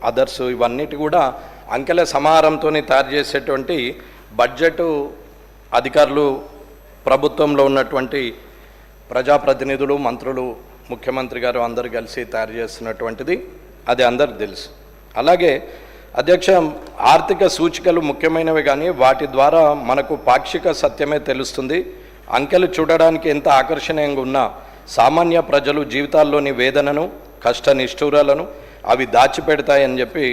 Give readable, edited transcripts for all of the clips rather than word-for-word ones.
Others ఇవన్నిటి కూడా అంకెల సమాహారంతో తయారు చేసేటువంటి బడ్జెట్ అధికారులు ప్రభుత్వంలో ఉన్నటువంటి ప్రజాప్రతినిధులు మంత్రులు ముఖ్యమంత్రి గారు అందరూ కలిసి తయారు చేస్తున్నటువంటిది అది అందరికీ తెలుసు. అలాగే అధ్యక్ష ఆర్థిక సూచికలు ముఖ్యమైనవి కానీ వాటి ద్వారా మనకు పాక్షిక సత్యమే తెలుస్తుంది. అంకెలు చూడడానికి ఎంత ఆకర్షణీయంగా ఉన్నా సామాన్య ప్రజలు జీవితాల్లోని వేదనను కష్ట నిష్ఠూరాలను అవి దాచిపెడతాయని చెప్పి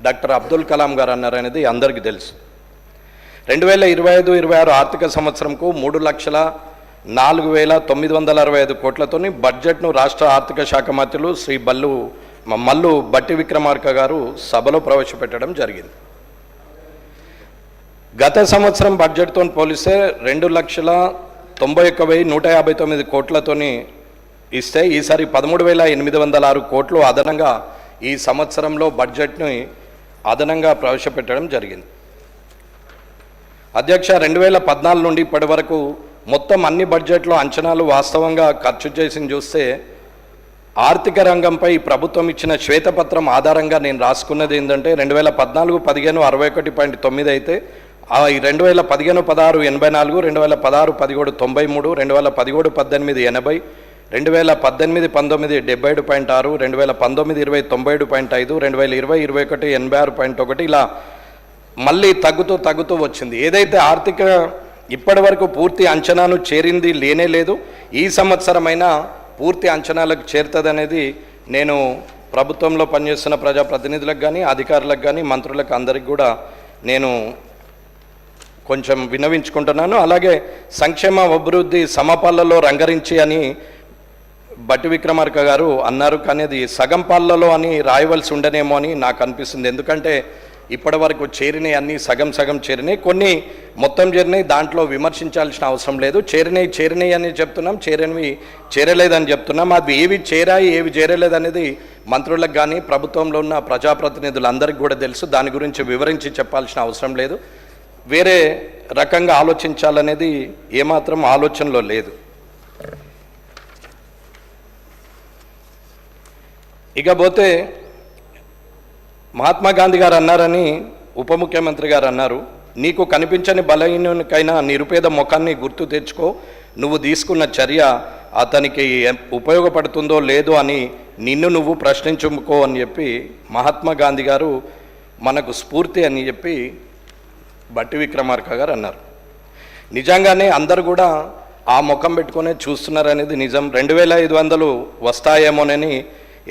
డాక్టర్ అబ్దుల్ కలాం గారు అన్నారనేది అందరికీ తెలుసు. 2025-26 ఆర్థిక సంవత్సరంకు 3,04,965 కోట్లతోని బడ్జెట్ను రాష్ట్ర ఆర్థిక శాఖ మంత్రులు శ్రీ మల్లు బట్టి విక్రమార్క గారు సభలో ప్రవేశపెట్టడం జరిగింది. గత సంవత్సరం బడ్జెట్తో పోలిస్తే 2,91,159 కోట్లతోని ఇస్తే ఈసారి 13,806 కోట్లు అదనంగా ఈ సంవత్సరంలో బడ్జెట్ని అదనంగా ప్రవేశపెట్టడం జరిగింది. అధ్యక్ష 2014 నుండి ఇప్పటి వరకు మొత్తం అన్ని బడ్జెట్లో అంచనాలు వాస్తవంగా ఖర్చు చేసి చూస్తే ఆర్థిక రంగంపై ప్రభుత్వం ఇచ్చిన శ్వేతపత్రం ఆధారంగా నేను రాసుకున్నది ఏంటంటే 2014-15 61.9 అయితే 2015-16 84, 2016-17 93, 2017-18 80, 2018-19 77.6, 2019-20 97.5, 2020-21 86.1 ఇలా మళ్ళీ తగ్గుతూ వచ్చింది. ఏదైతే ఆర్థిక ఇప్పటి వరకు పూర్తి అంచనాను చేరింది లేనే లేదు. ఈ సంవత్సరమైనా పూర్తి అంచనాలకు చేరుతుందనేది నేను ప్రభుత్వంలో పనిచేస్తున్న ప్రజాప్రతినిధులకు కానీ అధికారులకు కానీ మంత్రులకు అందరికి కూడా నేను కొంచెం విన్నవించుకుంటున్నాను. అలాగే సంక్షేమ అభివృద్ధి సమపాళ్లలో రంగరించి అని బట్టి విక్రమార్క గారు అన్నారు, కానీ అది సగం పాళ్లలో అని రాయవలసి ఉండనేమో అని నాకు అనిపిస్తుంది. ఎందుకంటే ఇప్పటి వరకు చేరినాయి అన్నీ సగం చేరినాయి, కొన్ని మొత్తం చేరినాయి, దాంట్లో విమర్శించాల్సిన అవసరం లేదు. చేరినాయి అని చెప్తున్నాం, చేరనివి చేరలేదని చెప్తున్నాం. అది ఏవి చేరాయి ఏవి చేరలేదు అనేది మంత్రులకు కానీ ప్రభుత్వంలో ఉన్న ప్రజాప్రతినిధులందరికీ కూడా తెలుసు. దాని గురించి వివరించి చెప్పాల్సిన అవసరం లేదు. వేరే రకంగా ఆలోచించాలనేది ఏమాత్రం ఆలోచనలో లేదు. ఇకపోతే మహాత్మా గాంధీ గారు అన్నారని ఉప ముఖ్యమంత్రి గారు అన్నారు, నీకు కనిపించని బలహీనునికైనా నిరుపేద ముఖాన్ని గుర్తు తెచ్చుకో, నువ్వు తీసుకున్న చర్య అతనికి ఉపయోగపడుతుందో లేదో అని నిన్ను నువ్వు ప్రశ్నించుకో అని చెప్పి మహాత్మా గాంధీ గారు మనకు స్ఫూర్తి అని చెప్పి బట్టి విక్రమార్క గారు అన్నారు. నిజంగానే అందరు కూడా ఆ ముఖం పెట్టుకునే చూస్తున్నారనేది నిజం. 2,500 వస్తాయేమోనని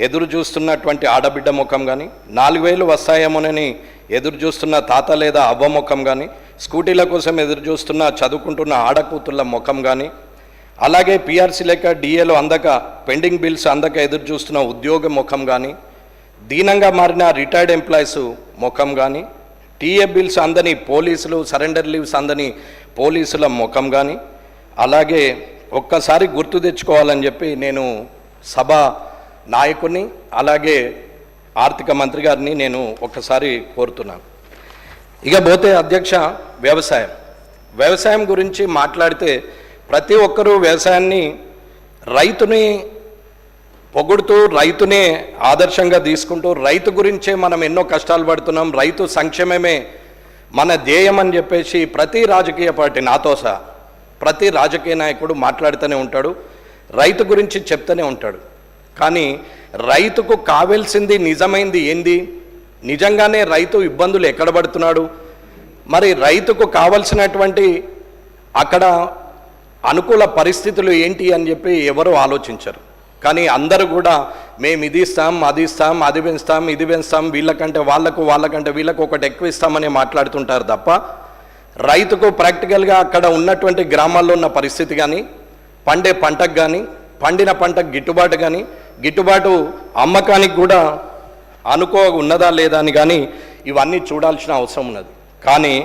ఎదురు చూస్తున్నటువంటి ఆడబిడ్డ ముఖం కానీ, 4,000 వస్తాయేమోనని ఎదురు చూస్తున్న తాత లేదా అవ్వ ముఖం కానీ, స్కూటీల కోసం ఎదురు చూస్తున్న చదువుకుంటున్న ఆడకూతుళ్ళ ముఖం కానీ, అలాగే పిఆర్సీ లేక డిఏలు అందక పెండింగ్ బిల్స్ అందక ఎదురు చూస్తున్న ఉద్యోగ ముఖం కానీ, దీనంగా మారిన రిటైర్డ్ ఎంప్లాయీస్ ముఖం కానీ, టీఏ బిల్స్ అందని పోలీసులు, సరెండర్ లీవ్స్ అందని పోలీసుల ముఖం కానీ, అలాగే ఒక్కసారి గుర్తు తెచ్చుకోవాలని చెప్పి నేను సభ నాయకుడిని అలాగే ఆర్థిక మంత్రి గారిని నేను ఒక్కసారి కోరుతున్నాను. ఇకపోతే అధ్యక్ష వ్యవసాయం గురించి మాట్లాడితే ప్రతి ఒక్కరూ వ్యవసాయాన్ని రైతుని పొగుడుతూ రైతునే ఆదర్శంగా తీసుకుంటూ రైతు గురించే మనం ఎన్నో కష్టాలు పడుతున్నాం, రైతు సంక్షేమమే మన ధ్యేయం అని చెప్పేసి ప్రతి రాజకీయ పార్టీ నాతో సహా ప్రతి రాజకీయ నాయకుడు మాట్లాడుతూనే ఉంటాడు, రైతు గురించి చెప్తూనే ఉంటాడు. కానీ రైతుకు కావాల్సింది నిజమైంది ఏంది? నిజంగానే రైతు ఇబ్బందులు ఎక్కడ పడుతున్నాడు? మరి రైతుకు కావలసినటువంటి అక్కడ అనుకూల పరిస్థితులు ఏంటి అని చెప్పి ఎవరు ఆలోచించరు. కానీ అందరూ కూడా మేము ఇది ఇస్తాం, అది ఇస్తాం, అది పెంచుతాం, ఇది పెంచుతాం, వీళ్ళకంటే వాళ్ళకంటే వీళ్ళకు ఒకటి ఎక్కువ ఇస్తామని మాట్లాడుతుంటారు తప్ప రైతుకు ప్రాక్టికల్గా అక్కడ ఉన్నటువంటి గ్రామాల్లో ఉన్న పరిస్థితి కానీ, పండే పంటకు కానీ, పండిన పంటకు గిట్టుబాటు కానీ, గిట్టుబాటు అమ్మకానికి కూడా ఉన్నదా లేదా అని కానీ ఇవన్నీ చూడాల్సిన అవసరం ఉన్నది. కానీ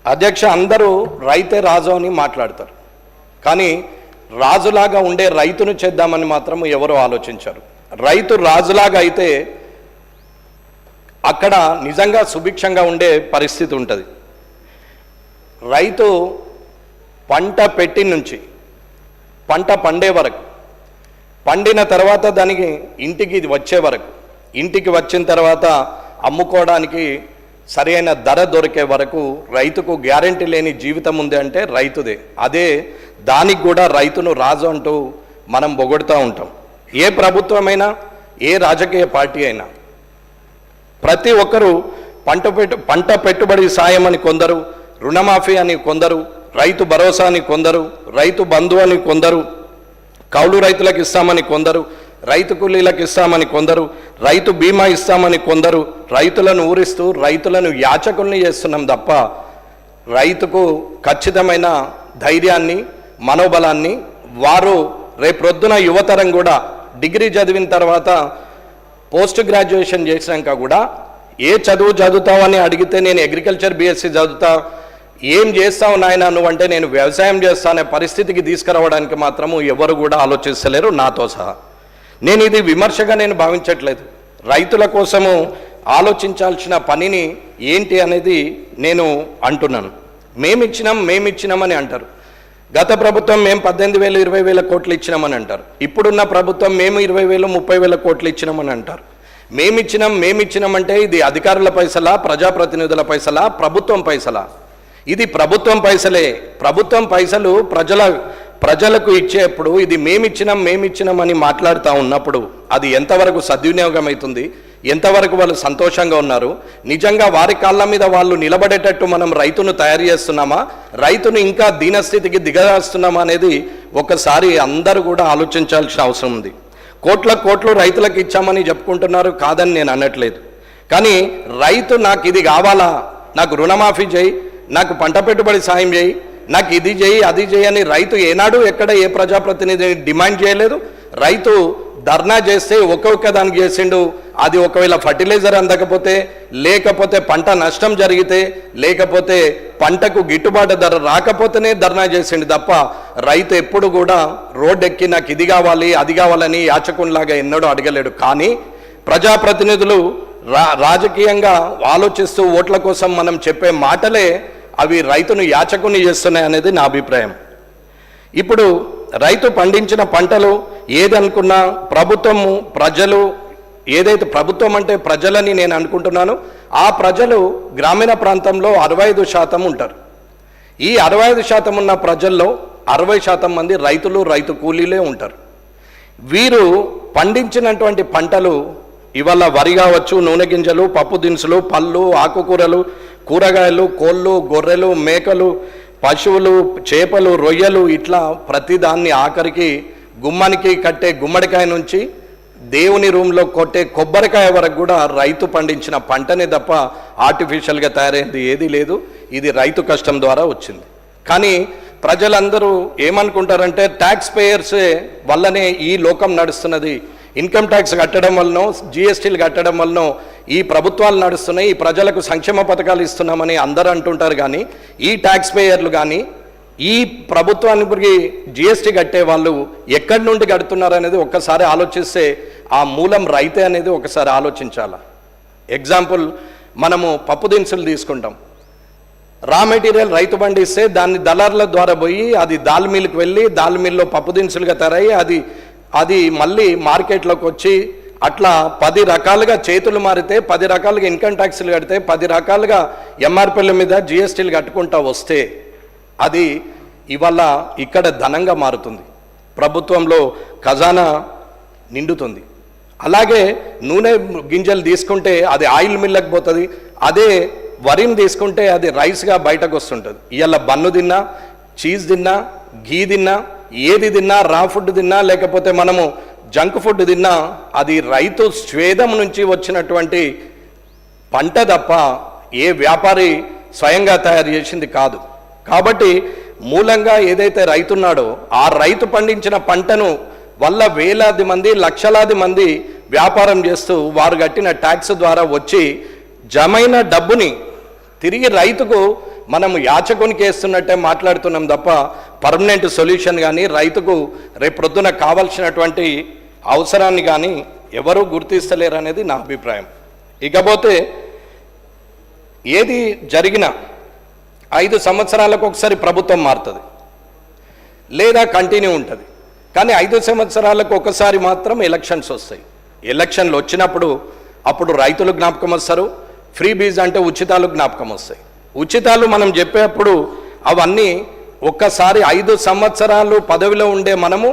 అధ్యక్ష అందరూ రైతే రాజు అని మాట్లాడతారు, కానీ రాజులాగా ఉండే రైతును చేద్దామని మాత్రం ఎవరు ఆలోచించారు. రైతు రాజులాగా అయితే అక్కడ నిజంగా సుభిక్షంగా ఉండే పరిస్థితి ఉంటుంది. రైతు పంట పెట్టి నుంచి పంట పండే వరకు, పండిన తర్వాత దానికి ఇంటికి వచ్చే వరకు ఇంటికి వచ్చిన తర్వాత అమ్ముకోవడానికి సరైన ధర దొరికే వరకు రైతుకు గ్యారెంటీ లేని జీవితం ఉంది అంటే రైతుదే. అదే దానికి కూడా రైతును రాజు అంటూ మనం పొగుడుతూ ఉంటాం. ఏ ప్రభుత్వమైనా ఏ రాజకీయ పార్టీ అయినా ప్రతి ఒక్కరూ పంట పెట్టుబడి సాయం అని కొందరు, రుణమాఫీ అని కొందరు, రైతు భరోసా అని కొందరు, రైతు బంధు అని కొందరు, కౌలు రైతులకు ఇస్తామని కొందరు, రైతు కూలీలకు ఇస్తామని కొందరు, రైతు బీమా ఇస్తామని కొందరు, రైతులను ఊరిస్తూ రైతులను యాచకుల్ని చేస్తున్నాం తప్ప రైతుకు ఖచ్చితమైన ధైర్యాన్ని, మనోబలాన్ని వారు రేపొద్దున యువతరం కూడా డిగ్రీ చదివిన తర్వాత పోస్ట్ గ్రాడ్యుయేషన్ చేసినాక కూడా ఏ చదువు చదువుతావని అడిగితే నేను అగ్రికల్చర్ బీఎస్సీ చదువుతా, ఏం చేస్తావు నాయన నువ్వు అంటే నేను వ్యవసాయం చేస్తానే పరిస్థితికి తీసుకురావడానికి మాత్రము ఎవరు కూడా ఆలోచిస్తలేరు, నాతో సహా. నేను ఇది విమర్శగా నేను భావించట్లేదు. రైతుల కోసము ఆలోచించాల్సిన పనిని ఏంటి అనేది నేను అంటున్నాను. మేమిచ్చినామని అంటారు. గత ప్రభుత్వం మేము 18,000 20,000 కోట్లు ఇచ్చినామని అంటారు. ఇప్పుడున్న ప్రభుత్వం మేము 20,000 30,000 కోట్లు ఇచ్చినామని అంటారు. మేమిచ్చినామంటే ఇది అధికారుల పైసలా, ప్రజాప్రతినిధుల పైసలా, ప్రభుత్వం పైసలా? ఇది ప్రభుత్వం పైసలే. ప్రభుత్వం పైసలు ప్రజలకు ఇచ్చేప్పుడు ఇది మేమిచ్చినామని మాట్లాడుతూ ఉన్నప్పుడు అది ఎంతవరకు సద్వినియోగం అవుతుంది, ఎంతవరకు వాళ్ళు సంతోషంగా ఉన్నారు, నిజంగా వారి కాళ్ళ మీద వాళ్ళు నిలబడేటట్టు మనం రైతును తయారు చేస్తున్నామా, రైతును ఇంకా దీనస్థితికి దిగజేస్తున్నామా అనేది ఒకసారి అందరూ కూడా ఆలోచించాల్సిన అవసరం ఉంది. కోట్లు రైతులకు ఇచ్చామని చెప్పుకుంటున్నారు, కాదని నేను అనట్లేదు. కానీ రైతు నాకు ఇది కావాలా, నాకు రుణమాఫీ చేయి, నాకు పంట పెట్టుబడి సాయం చేయి, నాకు ఇది చేయి అది చేయి అని రైతు ఏనాడు ఎక్కడ ఏ ప్రజాప్రతినిధిని డిమాండ్ చేయలేదు. రైతు ధర్నా చేస్తే ఒక్కొక్క దానికి చేసిండు. అది ఒకవేళ ఫర్టిలైజర్ అందకపోతే, లేకపోతే పంట నష్టం జరిగితే, లేకపోతే పంటకు గిట్టుబాటు ధర రాకపోతేనే ధర్నా చేసిండు తప్ప రైతు ఎప్పుడు కూడా రోడ్డు ఎక్కి నాకు ఇది కావాలి అది కావాలని యాచకునిలాగా ఎన్నడూ అడగలేడు. కానీ ప్రజాప్రతినిధులు రాజకీయంగా ఆలోచిస్తూ ఓట్ల కోసం మనం చెప్పే మాటలే అవి రైతును యాచకుని చేస్తున్నాయి అనేది నా అభిప్రాయం. ఇప్పుడు రైతు పండించిన పంటలు ఏదనుకున్నా ప్రభుత్వము, ప్రజలు, ఏదైతే ప్రభుత్వం అంటే ప్రజలని నేను అనుకుంటున్నాను, ఆ ప్రజలు గ్రామీణ ప్రాంతంలో 65% ఉంటారు. ఈ 65% ఉన్న ప్రజల్లో 60% మంది రైతులు, రైతు కూలీలే ఉంటారు. వీరు పండించినటువంటి పంటలు ఇవాళ వరి కావచ్చు, నూనె గింజలు, పప్పు దినుసులు, పళ్ళు, ఆకుకూరలు, కూరగాయలు, కోళ్ళు, గొర్రెలు, మేకలు, పశువులు, చేపలు, రొయ్యలు, ఇట్లా ప్రతిదాన్ని ఆఖరికి గుమ్మానికి కట్టే గుమ్మడికాయ నుంచి దేవుని రూమ్లో కొట్టే కొబ్బరికాయ వరకు కూడా రైతు పండించిన పంటనే తప్ప ఆర్టిఫిషియల్గా తయారైంది ఏదీ లేదు. ఇది రైతు కష్టం ద్వారా వచ్చింది. కానీ ప్రజలందరూ ఏమనుకుంటారంటే ట్యాక్స్ పేయర్సే వల్లనే ఈ లోకం నడుస్తున్నది, ఇన్కమ్ ట్యాక్స్ కట్టడం వలన, జిఎస్టీలు కట్టడం వలన ఈ ప్రభుత్వాలు నడుస్తున్నాయి, ఈ ప్రజలకు సంక్షేమ పథకాలు ఇస్తున్నామని అందరూ అంటుంటారు. కానీ ఈ ట్యాక్స్ పేయర్లు కానీ ఈ ప్రభుత్వానికి జిఎస్టీ కట్టే వాళ్ళు ఎక్కడి నుండి కడుతున్నారు అనేది ఒక్కసారి ఆలోచిస్తే ఆ మూలం రైతే అనేది ఒకసారి ఆలోచించాలి. ఎగ్జాంపుల్, మనము పప్పు దినుసులు తీసుకుంటాం. రా మెటీరియల్ రైతు పండిస్తే దాన్ని దళారుల ద్వారా పోయి అది దాల్ మిల్కి వెళ్ళి దాల్ మిల్లో పప్పు దినుసులుగా తయారయ్యి అది మళ్ళీ మార్కెట్లోకి వచ్చి అట్లా 10 రకాలుగా చేతులు మారితే 10 రకాలుగా ఇన్కమ్ ట్యాక్స్లు కడితే 10 రకాలుగా ఎంఆర్పీల మీద జిఎస్టీలు కట్టుకుంటా వస్తే అది ఇవాళ ఇక్కడ ధనంగా మారుతుంది, ప్రభుత్వంలో ఖజానా నిండుతుంది. అలాగే నూనె గింజలు తీసుకుంటే అది ఆయిల్ మిల్లకు పోతుంది, అదే వరిని తీసుకుంటే అది రైస్గా బయటకు వస్తుంటుంది. ఇవాళ బన్ను తిన్నా, చీజ్ తిన్నా, ఘీ తిన్నా, ఏది తిన్నా, రా ఫుడ్ తిన్నా, లేకపోతే మనము జంక్ ఫుడ్ తిన్నా అది రైతు స్వేదం నుంచి వచ్చినటువంటి పంట తప్ప ఏ వ్యాపారి స్వయంగా తయారు చేసింది కాదు. కాబట్టి మూలంగా ఏదైతే రైతున్నాడో ఆ రైతు పండించిన పంటను వల్ల వేలాది మంది, లక్షలాది మంది వ్యాపారం చేస్తూ వారు కట్టిన ట్యాక్స్ ద్వారా వచ్చి జమైన డబ్బుని తిరిగి రైతుకు మనము యాచకునికి వేస్తున్నట్టే మాట్లాడుతున్నాం తప్ప పర్మనెంట్ సొల్యూషన్ కానీ రైతుకు రేపొద్దున కావాల్సినటువంటి అవసరాన్ని కానీ ఎవరూ గుర్తిస్తలేరు అనేది నా అభిప్రాయం. ఇకపోతే ఏది జరిగినా 5 సంవత్సరాలకు ఒకసారి ప్రభుత్వం మారుతుంది లేదా కంటిన్యూ ఉంటుంది. కానీ 5 సంవత్సరాలకు ఒకసారి మాత్రం ఎలక్షన్స్ వస్తాయి. ఎలక్షన్లు వచ్చినప్పుడు అప్పుడు రైతులు జ్ఞాపకం వస్తారు, ఫ్రీ బీజ్ అంటే ఉచితాలు జ్ఞాపకం వస్తాయి. ఉచితాలు మనం చెప్పేప్పుడు అవన్నీ ఒక్కసారి 5 సంవత్సరాలు పదవిలో ఉండే మనము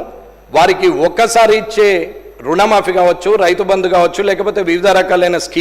వారికి ఒక్కసారి ఇచ్చే రుణమాఫీ కావచ్చు, రైతు బంధు కావచ్చు, లేకపోతే వివిధ రకాలైన స్కీమ్